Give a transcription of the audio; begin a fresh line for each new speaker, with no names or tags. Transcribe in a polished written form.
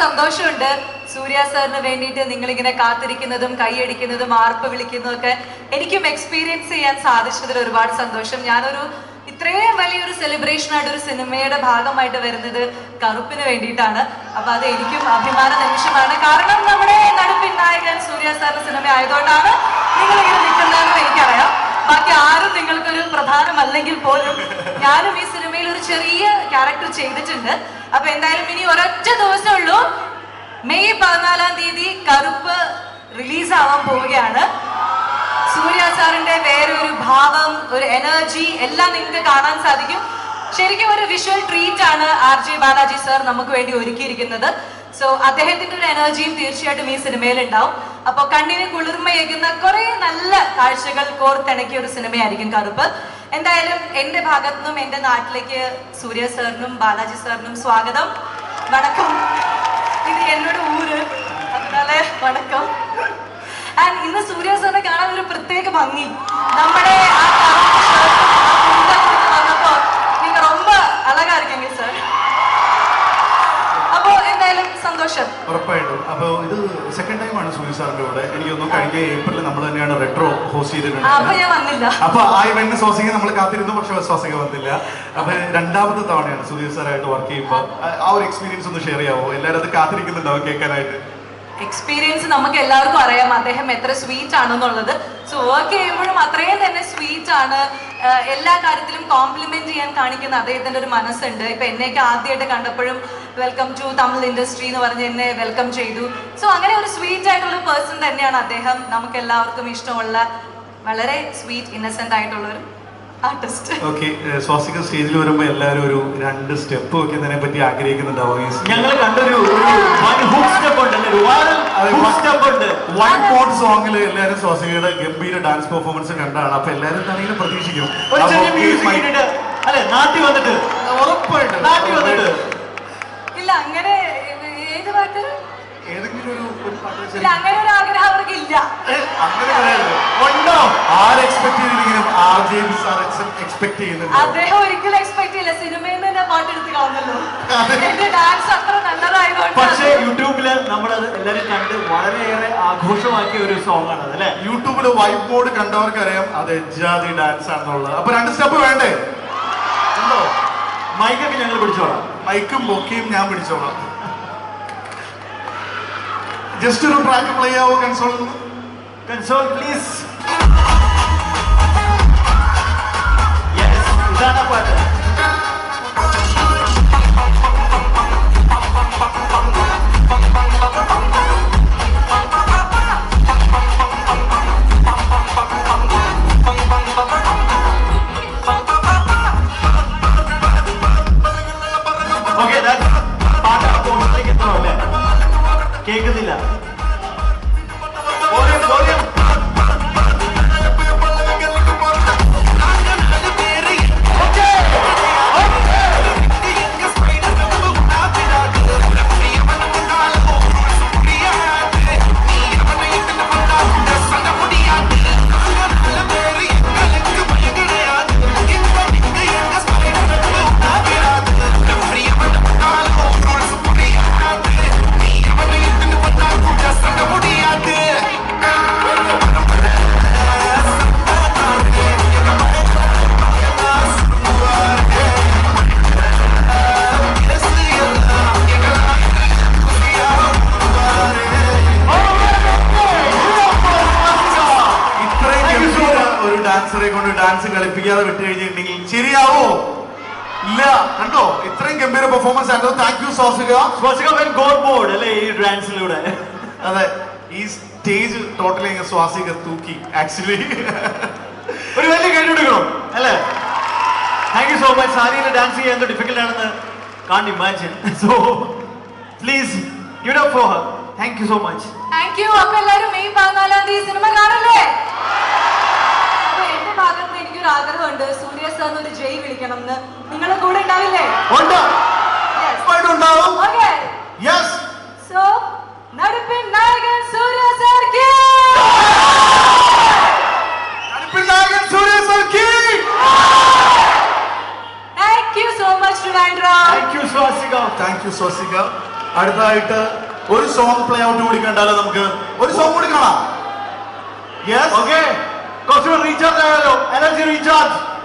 സന്തോഷമുണ്ട് സൂര്യ സാറിന് വേണ്ടിയിട്ട് നിങ്ങളിങ്ങനെ കാത്തിരിക്കുന്നതും കൈയടിക്കുന്നതും ആർപ്പ് വിളിക്കുന്നതും ഒക്കെ എനിക്കും എക്സ്പീരിയൻസ് ചെയ്യാൻ സാധിച്ചതിൽ ഒരുപാട് സന്തോഷം. ഞാനൊരു ഇത്രയും വലിയൊരു സെലിബ്രേഷൻ ആയിട്ട് ഒരു സിനിമയുടെ ഭാഗമായിട്ട് വരുന്നത് കറുപ്പിന് വേണ്ടിയിട്ടാണ്. അപ്പൊ അത് എനിക്കും അഭിമാന നിമിഷമാണ്. കാരണം നമ്മുടെ നടുപ്പിൻ നായകൻ സൂര്യ സാറിന്റെ സിനിമ ആയതുകൊണ്ടാണ് നിങ്ങൾ ഇങ്ങനെ നിൽക്കുന്നതെന്ന് എനിക്കറിയാം. ബാക്കി ആരും നിങ്ങൾക്കൊരു പ്രധാനമല്ലെങ്കിൽ പോലും ഞാനും ഈ സിനിമയിൽ ഒരു ചെറിയ ക്യാരക്ടർ ചെയ്തിട്ടുണ്ട്. അപ്പൊ എന്തായാലും ഇനി ഒരൊറ്റ ദിവസമേ ഉള്ളൂ. മെയ് 14-ാം തീയതി കറുപ്പ് റിലീസാവാൻ പോവുകയാണ്. സൂര്യ സാറിന്റെ വേറൊരു ഭാവം, ഒരു എനർജി എല്ലാം നിങ്ങൾക്ക് കാണാൻ സാധിക്കും. ശരിക്കും ഒരു വിഷ്വൽ ട്രീറ്റ് ആണ് RJ ബാലാജി സാർ നമുക്ക് വേണ്ടി ഒരുക്കിയിരിക്കുന്നത്. സോ അദ്ദേഹത്തിന്റെ ഒരു എനർജിയും തീർച്ചയായിട്ടും ഈ സിനിമയിൽ ഉണ്ടാവും. അപ്പൊ കണ്ണിന് കുളിർമയേകുന്ന കുറെ നല്ല കാഴ്ചകൾ കോർത്തിണക്കിയ ഒരു സിനിമയായിരിക്കും കറുപ്പ്. എന്തായാലും എന്റെ ഭാഗത്തു നിന്നും എന്റെ നാട്ടിലേക്ക് സൂര്യ സാറിനും ബാലാജി സാറിനും സ്വാഗതം. വണക്കം. ഇത് എന്നോട് ഊര്, അതിനാലെ വണക്കം. ആൻഡ് ഇന്ന് സൂര്യ സാറിനെ കാണാൻ ഒരു പ്രത്യേക ഭംഗി. നമ്മുടെ വന്നപ്പോ നിങ്ങൾ ரொம்ப അഴകാ இருக்கீங்க സാർ. അപ്പോ എന്തായാലും സന്തോഷം.
ഉറപ്പായിട്ടും. അപ്പോൾ ഇത് സെക്കൻഡ് ടൈമാണ് സൂര്യ സാറിന്റെ കൂടെ. എനിക്കൊന്നും കഴിഞ്ഞ ഏപ്രിലിൽ നമ്മൾ തന്നെയാണ് റെട്രോ ഹോസ്റ്റ് ചെയ്തിട്ടുണ്ട്.
അപ്പൊ ഞാൻ വന്നില്ല.
അപ്പൊ ആ ഇവന്റ് സ്വാസിക നമ്മൾ കാത്തിരുന്നു, പക്ഷെ സ്വാസിക വന്നില്ല. അപ്പൊ രണ്ടാമത്തെ തവണയാണ് സൂര്യ സാറായിട്ട് വർക്ക് ചെയ്യുമ്പോൾ ആ ഒരു എക്സ്പീരിയൻസ് ഒന്ന് ഷെയർ ചെയ്യാവോ? എല്ലാവരും അത് കാത്തിരിക്കുന്നുണ്ടാവും കേൾക്കാനായിട്ട്.
എക്സ്പീരിയൻസ് നമുക്ക് എല്ലാവർക്കും അറിയാം അദ്ദേഹം എത്ര സ്വീറ്റ് ആണെന്നുള്ളത്. സോ വർക്ക് ചെയ്യുമ്പോഴും അത്രയും തന്നെ സ്വീറ്റ് ആണ്. എല്ലാ കാര്യത്തിലും കോംപ്ലിമെന്റ് ചെയ്യാൻ കാണിക്കുന്ന അദ്ദേഹത്തിന്റെ ഒരു മനസ്സുണ്ട്. ഇപ്പൊ എന്നെയൊക്കെ ആദ്യമായിട്ട് കണ്ടപ്പോഴും വെൽക്കം ടു തമിഴ് ഇൻഡസ്ട്രി എന്ന് പറഞ്ഞ് എന്നെ വെൽക്കം ചെയ്തു. സോ അങ്ങനെ ഒരു സ്വീറ്റ് ആയിട്ടുള്ള പേഴ്സൺ തന്നെയാണ് അദ്ദേഹം. നമുക്ക് എല്ലാവർക്കും ഇഷ്ടമുള്ള വളരെ സ്വീറ്റ് ഇന്നസെന്റ് ആയിട്ടുള്ള ഒരു ആർട്ടിസ്റ്റ്.
ഓക്കെ, സ്വാസിക സ്റ്റേജിൽ വരുമ്പോ എല്ലാവരും ഒരു 2 സ്റ്റെപ്പ് വെക്കുന്നതിനെ പറ്റി ആഗ്രഹിക്കുന്നുണ്ടാവും.
ഞങ്ങൾ കണ്ടൊരു
വൺ പോട്ട് സോങ്ങിൽ എല്ലാവരും സ്വാസികയുടെ ഗംഭീര ഡാൻസ് പെർഫോമൻസ് കണ്ടാണ്. അപ്പൊ എല്ലാവരും തന്നെ പ്രതീക്ഷിക്കും.
അല്ലെ നാട്ടിൽ വന്നിട്ട്
ഉറപ്പായിട്ട്
നാട്ടിൽ വന്നിട്ട്
ഇല്ല അങ്ങനെ ഏത് പാട്ട്
ഏതെങ്കിലും ഒരു പാട്ട്
ഇല്ല, അങ്ങനെ ഒരു ആഗ്രഹം അവർക്ക് ഇല്ല.
അങ്ങനെ പറയാമല്ലോ. ഉണ്ടോ? ആര് എക്സ്പെക്ട് ചെയ്തിരിക്കും? RJ സാർ എക്സ്പെക്ട് ചെയ്യുന്നുണ്ട്.
അദ്ദേഹം ഒരിക്കലും എക്സ്പെക്ട് ചെയ്യില്ല. സിനിമയിൽ നിന്ന് തന്നെ പാട്ടെടുത്ത് കാണുമല്ലോ. എന്റെ ഡാൻസ് അത്ര നല്ലതായതുകൊണ്ട്.
പക്ഷേ യൂട്യൂബില് നമ്മളത് എല്ലാവരും കണ്ട് വളരെയേറെ ആഘോഷമാക്കിയ ഒരു സോങ് ആണ് അല്ലെ.
യൂട്യൂബില് വൈറ്റ് ബോർഡ് കണ്ടവർക്ക് അറിയാം അത് എജാതി ഡാൻസ് ആണെന്നുള്ളത്. അപ്പൊ 2 സ്റ്റെപ്പ് വേണ്ടേ? ഉണ്ടോ?
മൈക്കൊക്കെ ഞങ്ങൾ പിടിച്ചോളാം.
മൈക്കും ബൊക്കയും ഞാൻ പിടിച്ചോളാം. ജസ്റ്റ് ഒരു ട്രാക്ക് പ്ലേ ആവോ? Console
please. ഇതാണ് പാട്ട്. ഓക്കെ, പാട്ട് പോസ്റ്റിലേക്ക് എത്തണമല്ലേ? കേൾക്കുന്നില്ല.
ഡാൻസറെ കൊണ്ട് ഡാൻസ് കളിപ്പിക്കാതെ വിട്ടു കഴിഞ്ഞിട്ടുണ്ടെങ്കിൽ ശരിയാവോ? ഇല്ല. കണ്ടോ, ഇത്രയും ഗംഭീര പെർഫോമൻസ് ആയിരുന്നു. Thank you Swasika.
Swasika board അല്ലേ ഈ ഡാൻസിലൂടെ.
അതെ, ഈ സ്റ്റേജ് ടോട്ടലി സ്വാസിക തൂക്കി. ആക്ച്വലി
ഒരു വലിയ കൈ കൊടുക്കണം അല്ലേ? Thank you so much. സാരിയിൽ ഡാൻസ് ചെയ്യാൻ എന്തോ ഡിഫിക്കൽട്ട് ആണെന്ന് can't imagine. So please give it up for her. Thank you so much.
Thank you. അപ്പൊ എല്ലാവരും മെയ് 14-ാം തീയതി സിനിമ കാണല്ലേ? അപ്പൊ എന്റെ ഭാഗത്ത് എനിക്കൊരു ആഗ്രഹമുണ്ട്, സൂര്യ സാറിന് ഒരു ജയ് വിളിക്കണം എന്ന്. നിങ്ങളുടെ കൂടെ ഉണ്ടാവില്ലേ?
ഉണ്ടാവും.
ഓക്കെ.
യെസ്.
സോ നടുപ്പിൻ നായകൻ സൂര്യ സാർ കി Thank you so much, Trivandrum.
Thank you, Swastika.
Thank you, Swastika. അടുത്തതായിട്ട് ഒരു സോങ് പ്ലേ ഔട്ട് കൂടി കണ്ടാലോ നമുക്ക്? ഒരു സോങ് കൂടി കാണാം.
Yes, okay. കുറച്ചുകൂടി റീചാർജ് ആയാലോ? Energy recharge.